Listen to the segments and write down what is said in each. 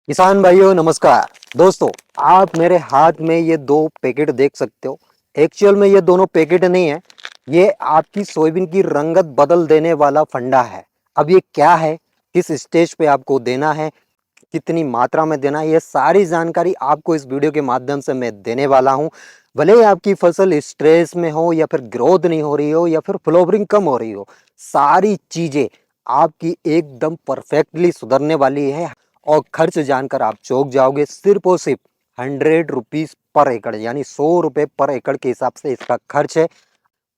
किसान भाइयों नमस्कार। दोस्तों, आप मेरे हाथ में ये दो पैकेट देख सकते हो। एक्चुअल में ये दोनों पैकेट नहीं है, ये आपकी सोयाबीन की रंगत बदल देने वाला फंडा है। अब ये क्या है, किस स्टेज पे आपको देना है, कितनी मात्रा में देना है, ये सारी जानकारी आपको इस वीडियो के माध्यम से मैं देने वाला हूँ। भले ही आपकी फसल स्ट्रेस में हो या फिर ग्रोथ नहीं हो रही हो या फिर फ्लावरिंग कम हो रही हो, सारी चीजें आपकी एकदम परफेक्टली सुधरने वाली है। और खर्च जानकर आप चौंक जाओगे। सिर्फ और सिर्फ 100 रुपीज पर एकड़ यानी 100 रुपए पर एकड़ के हिसाब से इसका खर्च है।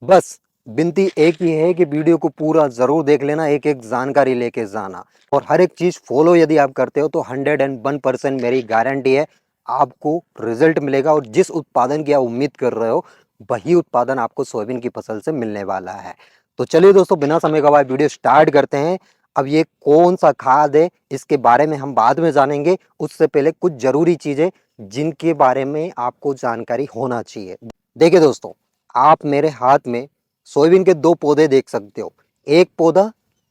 बस विनती एक ही है कि वीडियो को पूरा जरूर देख लेना, एक एक जानकारी लेके जाना और हर एक चीज फॉलो यदि आप करते हो तो 101% मेरी गारंटी है आपको रिजल्ट मिलेगा। और जिस उत्पादन की आप उम्मीद कर रहे हो वही उत्पादन आपको सोयाबीन की फसल से मिलने वाला है। तो चलिए दोस्तों, बिना समय गवाए वीडियो स्टार्ट करते हैं। अब ये कौन सा खाद है इसके बारे में हम बाद में जानेंगे, उससे पहले कुछ जरूरी चीजें जिनके बारे में आपको जानकारी होना चाहिए। देखिए दोस्तों, आप मेरे हाथ में सोयाबीन के दो पौधे देख सकते हो। एक पौधा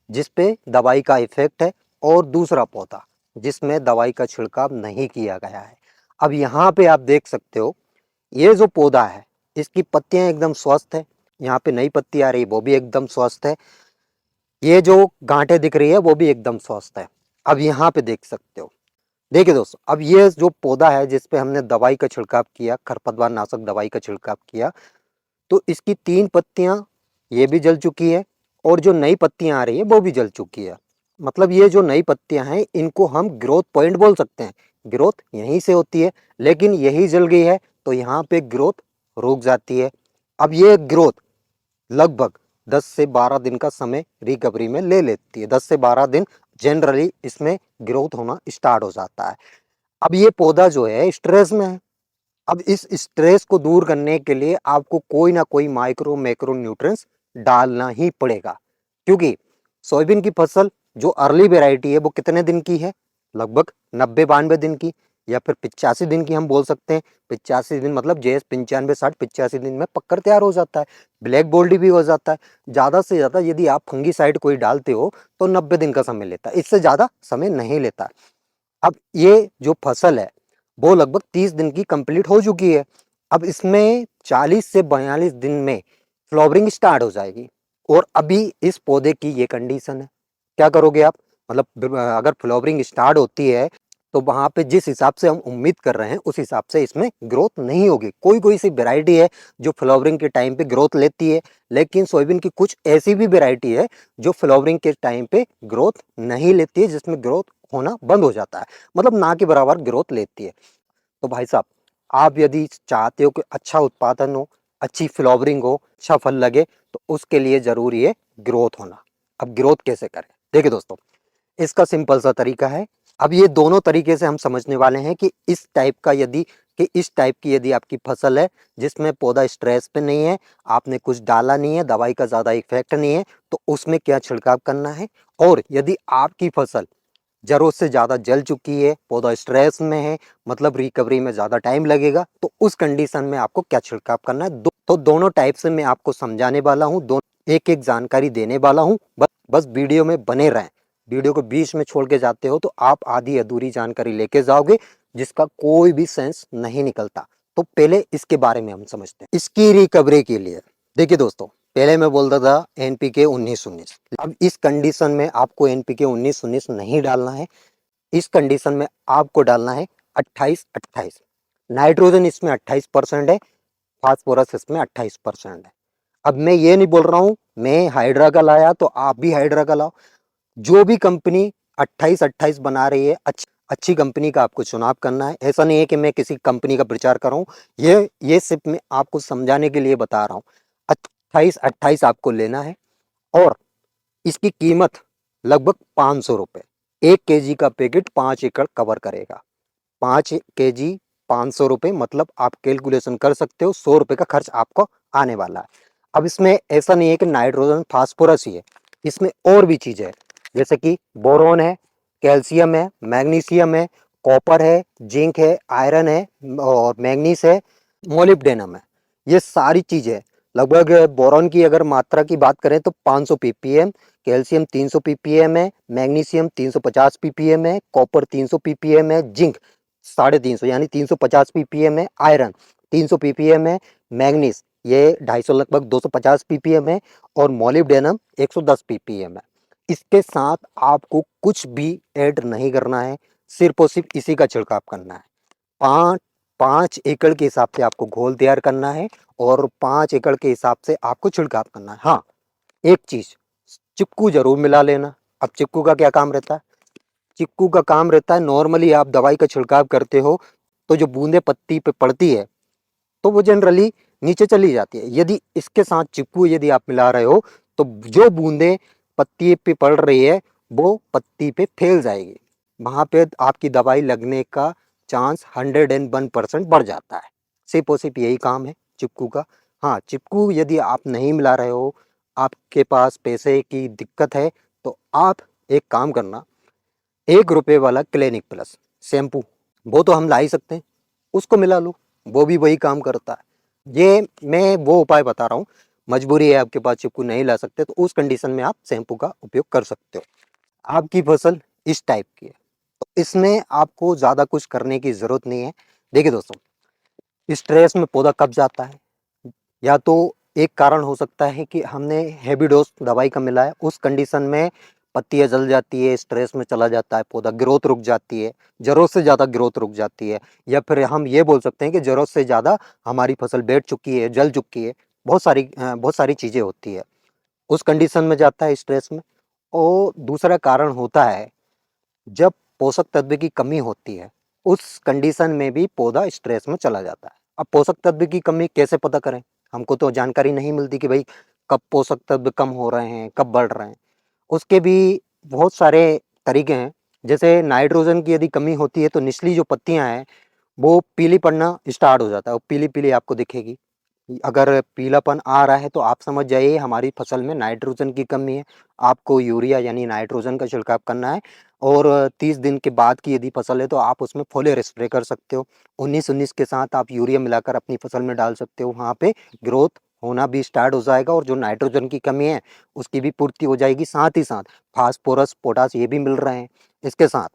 जिसपे दवाई का इफेक्ट है और दूसरा पौधा जिसमें दवाई का छिड़काव नहीं किया गया है। अब यहाँ पे आप देख सकते हो, ये जो पौधा है इसकी पत्तियां एकदम स्वस्थ है। यहाँ पे नई पत्ती आ रही है वो भी एकदम स्वस्थ है। ये जो गांठें दिख रही है वो भी एकदम स्वस्थ है। अब यहाँ पे देख सकते हो, देखिए दोस्तों, अब ये जो पौधा है जिसपे हमने दवाई का छिड़काव किया, खरपतवार नाशक दवाई का छिड़काव किया, तो इसकी 3 पत्तियां ये भी जल चुकी है और जो नई पत्तियां आ रही है वो भी जल चुकी है। मतलब ये जो नई पत्तियां हैं इनको हम ग्रोथ पॉइंट बोल सकते हैं। ग्रोथ यहीं से होती है, लेकिन यही जल गई है तो यहाँ पे ग्रोथ रुक जाती है। अब ये ग्रोथ लगभग 10 से 12 दिन का समय रिकवरी में ले लेती है। 10 से 12 दिन जनरली इसमें ग्रोथ होना स्टार्ट हो जाता है। अब ये पौधा जो है स्ट्रेस में है। अब इस स्ट्रेस को दूर करने के लिए आपको कोई ना कोई माइक्रो मैक्रो न्यूट्रिएंट्स डालना ही पड़ेगा, क्योंकि सोयाबीन की फसल जो अर्ली वेराइटी है वो कितने दिन की है, लगभग 90-92 दिन की या फिर 85 दिन की हम बोल सकते हैं। 85 दिन मतलब जेएस 95-60-85 दिन में पककर तैयार हो जाता है, ब्लैक गोल्डी भी हो जाता है। ज़्यादा से ज़्यादा यदि आप फंगीसाइड कोई डालते हो तो 90 दिन का समय लेता है, इससे ज़्यादा समय नहीं लेता। अब ये जो फसल है वो लगभग 30 दिन की कंप्लीट हो चुकी है। अब इसमें 40 से 42 दिन में फ्लावरिंग स्टार्ट हो जाएगी। और अभी इस पौधे की ये कंडीशन है, क्या करोगे आप, मतलब अगर फ्लावरिंग स्टार्ट होती है तो वहां पे जिस हिसाब से हम उम्मीद कर रहे हैं उस हिसाब से इसमें ग्रोथ नहीं होगी। कोई कोई सी वेराइटी है जो फ्लावरिंग के टाइम पे ग्रोथ लेती है, लेकिन सोयाबीन की कुछ ऐसी भी वेराइटी है जो फ्लावरिंग के टाइम पे ग्रोथ नहीं लेती है, जिसमें ग्रोथ होना बंद हो जाता है, मतलब ना के बराबर ग्रोथ लेती है। तो भाई साहब, आप यदि चाहते हो कि अच्छा उत्पादन हो, अच्छी फ्लावरिंग हो, अच्छा फल लगे, तो उसके लिए जरूरी है ग्रोथ होना। अब ग्रोथ कैसे करें, देखिए दोस्तों, इसका सिंपल सा तरीका है। अब ये दोनों तरीके से हम समझने वाले हैं कि इस टाइप की यदि आपकी फसल है जिसमें पौधा स्ट्रेस पे नहीं है, आपने कुछ डाला नहीं है, दवाई का ज़्यादा इफेक्ट नहीं है, तो उसमें क्या छिड़काव करना है। और यदि आपकी फसल जरूरत से ज़्यादा जल चुकी है, पौधा स्ट्रेस में है, मतलब रिकवरी में ज़्यादा टाइम लगेगा, तो उस कंडीशन में आपको क्या छिड़काव करना है। तो दोनों टाइप से मैं आपको समझाने वाला हूँ, दोनों एक एक जानकारी देने वाला हूँ। बस वीडियो में बने रहें। वीडियो को बीच में छोड़ के जाते हो तो आप आधी अधूरी जानकारी लेके जाओगे जिसका कोई भी सेंस नहीं निकलता। तो पहले इसके बारे में हम समझते हैं, इसकी रिकवरी के लिए। देखिए दोस्तों, पहले मैं बोलता था एनपीके 19-19। अब इस कंडीशन में आपको एनपीके 19-19 नहीं डालना है। इस कंडीशन में आपको डालना है 28-28। नाइट्रोजन इसमें 28% है, फास्फोरस इसमें 28% है। अब मैं ये नहीं बोल रहा हूं मैं हाइड्रा का लाया तो आप भी हाइड्रा का लाओ। जो भी कंपनी 28-28 बना रही है, अच्छी कंपनी का आपको चुनाव करना है। ऐसा नहीं है कि मैं किसी कंपनी का प्रचार कर रहा हूँ, ये सिर्फ मैं आपको समझाने के लिए बता रहा हूँ। 28-28 आपको लेना है और इसकी कीमत लगभग 500 रुपये। 1 केजी का पैकेट 5 एकड़ कवर करेगा। 5 केजी 500 रुपये, मतलब आप कैलकुलेशन कर सकते हो, 100 रुपये का खर्च आपको आने वाला है। अब इसमें ऐसा नहीं है कि नाइट्रोजन फास्फोरस ही है, इसमें और भी चीज़ें है, जैसे कि बोरोन है, कैल्शियम है, मैग्नीशियम है, कॉपर है, जिंक है, आयरन है और मैग्नीस है, मोलिब्डेनम है। ये सारी चीज़ें है। लगभग बोरॉन की अगर मात्रा की बात करें तो 500 ppm, कैल्शियम 300 ppm है, मैग्नीशियम 350 ppm है, कॉपर 300 ppm है, जिंक 350 यानी 350 ppm है, आयरन 300 ppm है, मैग्नीज ये 250 लगभग 250 ppm है और मोलिब्डेनम 110 ppm है। इसके साथ आपको कुछ भी ऐड नहीं करना है, सिर्फ और सिर्फ इसी का छिड़काव करना है। 5 एकड़ के हिसाब से आपको घोल तैयार करना है और 5 एकड़ के हिसाब से आपको छिड़काव करना है। हाँ, एक चीज, चिक्कू जरूर मिला लेना। अब चिक्कू का क्या काम रहता है? चिक्कू का काम रहता है, नॉर्मली आप दवाई का छिड़काव करते हो तो जो बूंदे पत्ती पे पड़ती है तो वो जनरली नीचे चली जाती है। यदि इसके साथ चिक्कू यदि आप मिला रहे हो तो जो बूंदे पत्ती पे पड़ रही है वो पत्ती पे फैल जाएगी, वहां पे आपकी दवाई लगने का चांस 101% बढ़ जाता है। सिर्फ और सिर्फ यही काम है चिक्कू का। हाँ, चिक्कू यदि आप नहीं मिला रहे हो, आपके पास पैसे की दिक्कत है, तो आप एक काम करना, 1 रुपए वाला क्लिनिक प्लस शैम्पू, वो तो हम ला ही सकते हैं, उसको मिला लो, वो भी वही काम करता है। ये मैं वो उपाय बता रहा हूँ, मजबूरी है आपके पास चिपकू नहीं ला सकते तो उस कंडीशन में आप शैम्पू का उपयोग कर सकते हो। आपकी फसल इस टाइप की है तो इसमें आपको ज़्यादा कुछ करने की ज़रूरत नहीं है। देखिए दोस्तों, स्ट्रेस में पौधा कब जाता है? या तो एक कारण हो सकता है कि हमने हेवी डोज दवाई का मिला है, उस कंडीशन में पत्तियां जल जाती है, स्ट्रेस में चला जाता है पौधा, ग्रोथ रुक जाती है, जरूरत से ज़्यादा ग्रोथ रुक जाती है। या फिर हम ये बोल सकते हैं कि जरूरत से ज़्यादा हमारी फसल बैठ चुकी है, जल चुकी है, बहुत सारी चीज़ें होती है, उस कंडीशन में जाता है स्ट्रेस में। और दूसरा कारण होता है जब पोषक तत्व की कमी होती है, उस कंडीशन में भी पौधा स्ट्रेस में चला जाता है। अब पोषक तत्व की कमी कैसे पता करें? हमको तो जानकारी नहीं मिलती कि भाई कब पोषक तत्व कम हो रहे हैं, कब बढ़ रहे हैं। उसके भी बहुत सारे तरीके हैं। जैसे नाइट्रोजन की यदि कमी होती है तो निचली जो पत्तियां हैं वो पीली पड़ना स्टार्ट हो जाता है, वो पीली पीली आपको दिखेगी। अगर पीलापन आ रहा है तो आप समझ जाइए हमारी फसल में नाइट्रोजन की कमी है, आपको यूरिया यानी नाइट्रोजन का छिड़काव करना है। और 30 दिन के बाद की यदि फसल है तो आप उसमें फोलियर स्प्रे कर सकते हो। 19-19 के साथ आप यूरिया मिलाकर अपनी फसल में डाल सकते हो, वहाँ पे ग्रोथ होना भी स्टार्ट हो जाएगा और जो नाइट्रोजन की कमी है उसकी भी पूर्ति हो जाएगी। साथ ही साथ फास्फोरस पोटास ये भी मिल रहे हैं। इसके साथ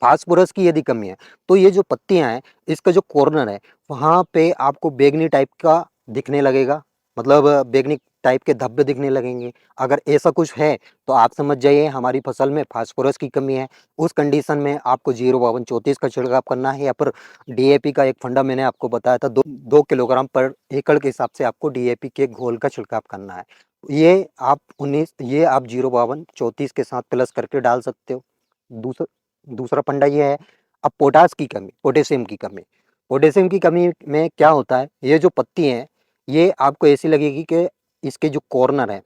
फास्फोरस की यदि कमी है तो ये जो पत्तियां हैं, इसका जो कॉर्नर है वहाँ पे आपको बैगनी टाइप का दिखने लगेगा, मतलब बैगनी टाइप के धब्बे दिखने लगेंगे। अगर ऐसा कुछ है तो आप समझ जाइए हमारी फसल में फास्फोरस की कमी है। उस कंडीशन में आपको 05234 का छिड़काव करना है, या फिर डीएपी का एक फंडा मैंने आपको बताया था, 2 किलोग्राम पर एकड़ के हिसाब से आपको डीएपी के घोल का छिड़काव करना है। ये आप 05234 के साथ प्लस करके डाल सकते हो। दूसरा दूसरा फंडा ये है। अब पोटास की कमी, पोटेशियम की कमी, पोटेशियम की कमी में क्या होता है, ये जो पत्ती है ये आपको ऐसी लगेगी कि इसके जो कॉर्नर है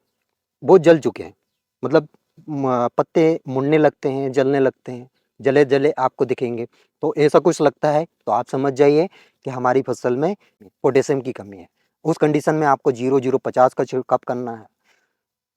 वो जल चुके हैं, मतलब पत्ते मुड़ने लगते हैं, जलने लगते हैं, जले जले आपको दिखेंगे। तो ऐसा कुछ लगता है तो आप समझ जाइए कि हमारी फसल में पोटेशियम की कमी है। उस कंडीशन में आपको 0-0-50 का छिड़काव करना है।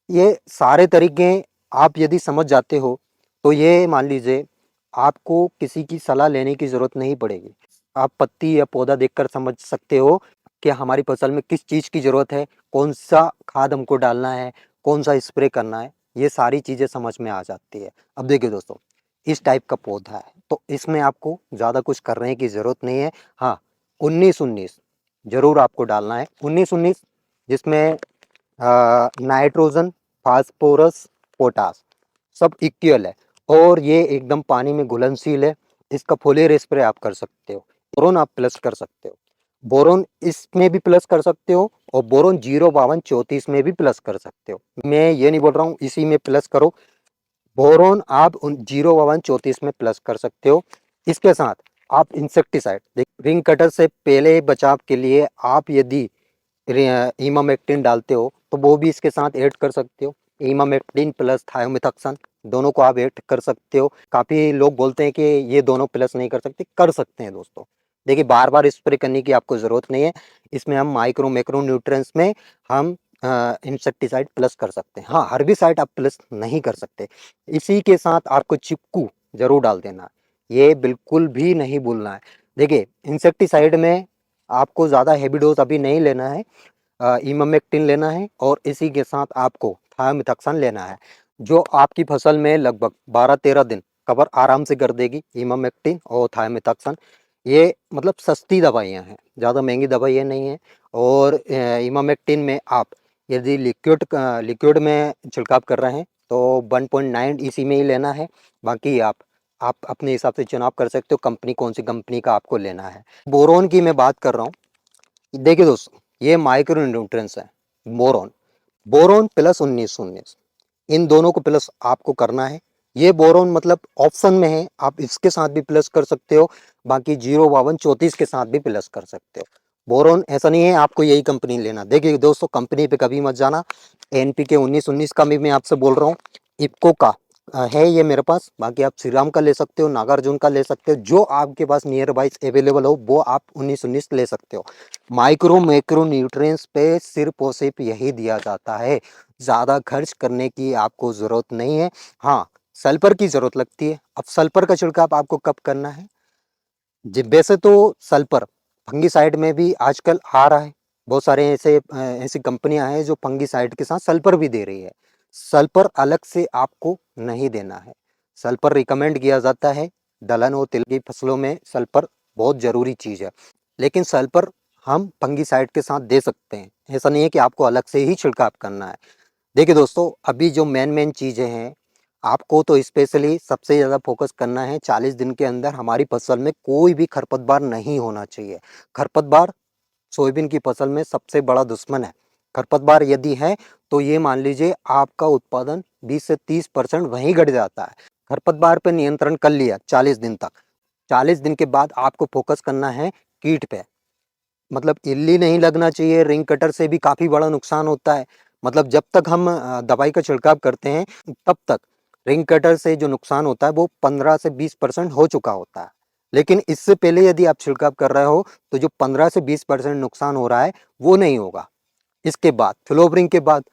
ये सारे तरीके आप यदि समझ जाते हो तो ये मान लीजिए आपको किसी की सलाह लेने की ज़रूरत नहीं पड़ेगी। आप पत्ती या पौधा देखकर समझ सकते हो कि हमारी फसल में किस चीज़ की ज़रूरत है, कौन सा खाद हमको डालना है, कौन सा स्प्रे करना है, ये सारी चीज़ें समझ में आ जाती है। अब देखिए दोस्तों, इस टाइप का पौधा है तो इसमें आपको ज़्यादा कुछ करने की ज़रूरत नहीं है। हाँ, 19-19 ज़रूर आपको डालना है। 19-19 जिसमें नाइट्रोजन, फास्फोरस, पोटास सब इक्वल है और ये एकदम पानी में घुलनशील है। इसका फोलियर स्प्रे आप कर सकते हो। बोरोन आप प्लस कर सकते हो, बोरोन इसमें भी प्लस कर सकते हो और बोरोन 05234 में भी प्लस कर सकते हो। मैं ये नहीं बोल रहा हूँ इसी में प्लस करो, बोरोन आप 05234 में प्लस कर सकते हो। इसके साथ आप इंसेक्टिसाइड, रिंग कटर से पहले बचाव के लिए आप यदि इमामेक्टिन डालते हो तो वो भी इसके साथ ऐड कर सकते हो। इमामेक्टिन प्लस थायोमिथाक्सन दोनों को आप ऐड कर सकते हो। काफ़ी लोग बोलते हैं कि ये दोनों प्लस नहीं कर सकते, कर सकते हैं दोस्तों। देखिए, बार बार स्प्रे करने की आपको ज़रूरत नहीं है। इसमें हम माइक्रो मैक्रो न्यूट्रिएंट्स में हम इंसेक्टिसाइड प्लस कर सकते हैं। हाँ, हर्बिसाइड आप प्लस नहीं कर सकते। इसी के साथ आपको चिपकू ज़रूर डाल देना, ये बिल्कुल भी नहीं भूलना है। देखिए, इंसेक्टिसाइड में आपको ज़्यादा हेवी डोज अभी नहीं लेना है। इमामेक्टिन लेना है और इसी के साथ आपको थायोमिथाक्सान लेना है, जो आपकी फसल में लगभग 12-13 दिन कवर आराम से कर देगी। इमामेक्टिन और थायोमिथाक्सान ये मतलब सस्ती दवाइयाँ हैं, ज़्यादा महंगी दवाइयाँ नहीं हैं। और इमामेक्टिन में आप यदि लिक्विड में छिड़काव कर रहे हैं तो 1.9 इसी में ही लेना है। बाकी आप अपने हिसाब से चुनाव कर सकते हो कंपनी कौन सी कंपनी का आपको लेना है। बोरोन की मैं बात कर रहा हूँ, देखिए दोस्तों ये माइक्रो न्यूट्रिएंट्स है। बोरोन बोरोन प्लस 19-19 इन दोनों को प्लस आपको करना है। ये बोरोन मतलब ऑप्शन में है, आप इसके साथ भी प्लस कर सकते हो, बाकी 052-34 के साथ भी प्लस कर सकते हो। बोरोन ऐसा नहीं है आपको यही कंपनी लेना। देखिए दोस्तों कंपनी पे कभी मत जाना। एनपीके 19-19 का भी मैं आपसे बोल रहा हूँ, इफ्को का है ये मेरे पास। बाकी आप श्रीराम का ले सकते हो, नागार्जुन का ले सकते हो, जो आपके पास नियर बाई अवेलेबल हो वो आप 19-19 ले सकते हो। माइक्रो मैक्रो न्यूट्रिएंट्स पे सिर्फ और सिर्फ यही दिया जाता है, ज़्यादा खर्च करने की आपको ज़रूरत नहीं है। हाँ, सल्फर की ज़रूरत लगती है। अब सल्फर का छिड़काव आपको कब करना है? जी, वैसे तो सल्फर फंगिसाइड में भी आजकल आ रहा है। बहुत सारे ऐसी कंपनियां हैं जो फंगिसाइड के साथ सल्फर भी दे रही है। सल्फर अलग से आपको नहीं देना है। सल्फर रिकमेंड किया जाता है, दलहन और तिल की फसलों में सल्फर बहुत ज़रूरी चीज़ है। लेकिन सल्फर हम फंगिसाइड के साथ दे सकते हैं, ऐसा नहीं है कि आपको अलग से ही छिड़काव करना है। देखिए दोस्तों अभी जो मेन चीज़ें हैं, आपको तो स्पेशली सबसे ज़्यादा फोकस करना है 40 दिन के अंदर हमारी फसल में कोई भी खरपतवार नहीं होना चाहिए। खरपतवार सोयाबीन की फसल में सबसे बड़ा दुश्मन है। खरपतवार यदि है तो ये मान लीजिए आपका उत्पादन 20 से 30% वहीं घट जाता है। खरपतवार पे नियंत्रण कर लिया 40 दिन तक, 40 दिन के बाद आपको फोकस करना है कीट पे। मतलब इल्ली नहीं लगना चाहिए, रिंग कटर से भी काफ़ी बड़ा नुकसान होता है। मतलब जब तक हम दवाई का छिड़काव करते हैं तब तक रिंग कटर से जो नुकसान होता है वो 15 से 20% हो चुका होता है। लेकिन इससे पहले यदि आप छिड़काव कर रहे हो तो जो 15 से 20% नुकसान हो रहा है वो नहीं होगा। इसके बाद फ्लोवरिंग के बाद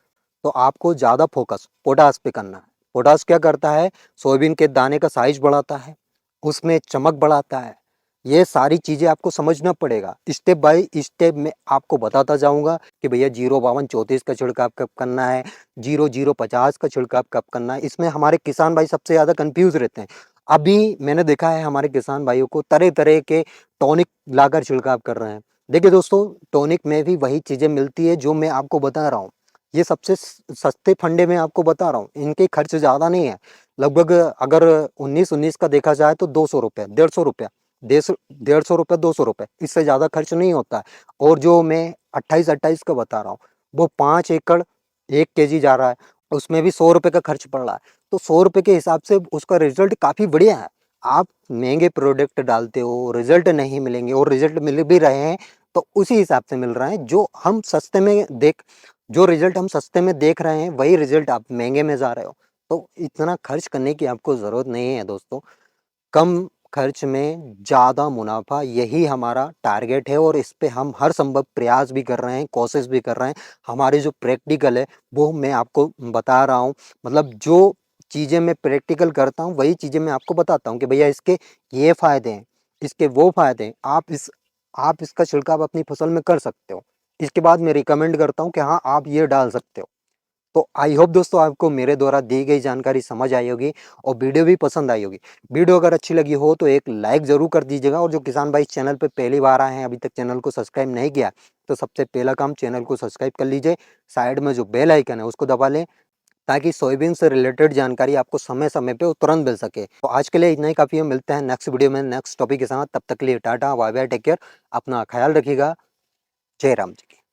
तो आपको ज़्यादा फोकस पोटास पे करना है। पोटास क्या करता है? सोयाबीन के दाने का साइज बढ़ाता है, उसमें चमक बढ़ाता है। ये सारी चीज़ें आपको समझना पड़ेगा। स्टेप बाय स्टेप मैं आपको बताता जाऊँगा कि भैया 052-34 का छिड़काव कब करना है, 0050 का छिड़काव कब करना है। इसमें हमारे किसान भाई सबसे ज़्यादा कन्फ्यूज़ रहते हैं। अभी मैंने देखा है हमारे किसान भाइयों को तरह-तरह के टॉनिक लाकर छिड़काव कर रहे हैं। देखिए दोस्तों टॉनिक में भी वही चीज़ें मिलती है जो मैं आपको बता रहा हूँ। ये सबसे सस्ते फंडे में आपको बता रहा हूँ, इनके खर्च ज़्यादा नहीं है। लगभग अगर 19-19 का देखा जाए तो 200 रुपये, 150 रुपया, 150 रुपये, 200 रुपये, इससे ज़्यादा खर्च नहीं होता है। और जो मैं 28-28 का बता रहा हूँ वो 5 एकड़ 1 केजी जा रहा है, उसमें भी 100 रुपये का खर्च पड़ रहा है। तो 100 रुपये के हिसाब से उसका रिजल्ट काफ़ी बढ़िया है। आप महंगे प्रोडक्ट डालते हो, रिजल्ट नहीं मिलेंगे, और रिजल्ट मिल भी रहे हैं तो उसी हिसाब से मिल रहा है जो रिजल्ट हम सस्ते में देख रहे हैं वही रिजल्ट आप महंगे में जा रहे हो। तो इतना खर्च करने की आपको ज़रूरत नहीं है दोस्तों। कम खर्च में ज़्यादा मुनाफा यही हमारा टारगेट है, और इस पे हम हर संभव प्रयास भी कर रहे हैं, कोशिश भी कर रहे हैं। हमारे जो प्रैक्टिकल है वो मैं आपको बता रहा हूँ। मतलब जो चीज़ें मैं प्रैक्टिकल करता हूँ वही चीज़ें मैं आपको बताता हूँ कि भैया इसके ये फ़ायदे हैं, इसके वो फ़ायदे हैं। आप इसका छिड़काव अपनी फसल में कर सकते हो। इसके बाद मैं रिकमेंड करता हूँ कि हाँ आप ये डाल सकते हो। तो आई होप दोस्तों आपको मेरे द्वारा दी गई जानकारी समझ आई होगी और वीडियो भी पसंद आई होगी। वीडियो अगर अच्छी लगी हो तो एक लाइक ज़रूर कर दीजिएगा, और जो किसान भाई इस चैनल पे पहली बार आए हैं, अभी तक चैनल को सब्सक्राइब नहीं किया, तो सबसे पहला काम चैनल को सब्सक्राइब कर लीजिए। साइड में जो बेल आइकन है उसको दबा लें, ताकि सोयाबीन से रिलेटेड जानकारी आपको समय-समय पे तुरंत मिल सके। तो आज के लिए इतना ही काफ़ी है, मिलते हैं नेक्स्ट वीडियो में नेक्स्ट टॉपिक के साथ। तब तक के लिए tata, bye bye, take care, अपना ख्याल रखिएगा। जय राम जी की।